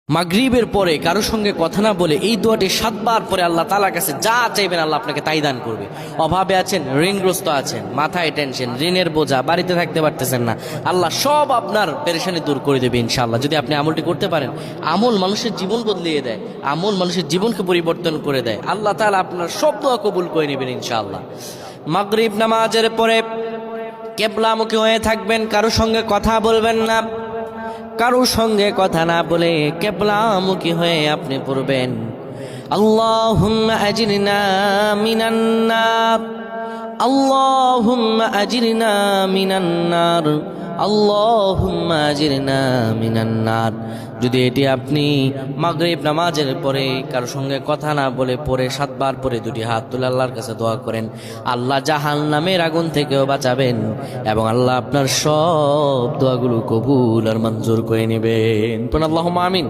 মাগরিবের পরে কারো সঙ্গে কথা না বলে এই দোয়াটি 7 বার পরে আল্লাহ তাআলার কাছে যা চাইবেন আল্লাহ আপনাকে তাই দান করবে। অভাবে আছেন, ঋণগ্রস্ত আছেন, মাথায় টেনশন, ঋণের বোঝা, বাড়িতে থাকতে পারতেছেন না, আল্লাহ সব আপনার পেরেশানি দূর করে দেবে ইনশাআল্লাহ। যদি আপনি আমলটি করতে পারেন, আমল মানুষের জীবন বদলিয়ে দেয়, আমল মানুষের জীবনকে পরিবর্তন করে দেয়। আল্লাহ তাআলা আপনার সব দোয়া কবুল করে নেবেন ইনশাআল্লাহ। মাগরিব নামাজের পরে কিবলামুখী হয়ে থাকবেন, কারো সঙ্গে কথা বলবেন না, কারো সঙ্গে কথা না বলে কিবলামুখী হয়ে আপনি পড়বেন আল্লাহুম্মা আজিরনা মিনান নার, আল্লাহুম্মা আজিরনা মিনান নার, আল্লাহুম্মা আজিরনা মিনান নার। যদি এটি আপনি মাগরিব নামাজের পরে কারো সঙ্গে কথা না বলে পড়ে 7 বার পরে দুটি হাত তুলে আল্লাহর কাছে দোয়া করেন, আল্লাহ জাহান্নামের আগুন থেকেও বাঁচাবেন এবং আল্লাহ আপনার সব দোয়াগুলো কবুল আর মঞ্জুর করে নেবেন। আল্লাহুম্মা আমিন।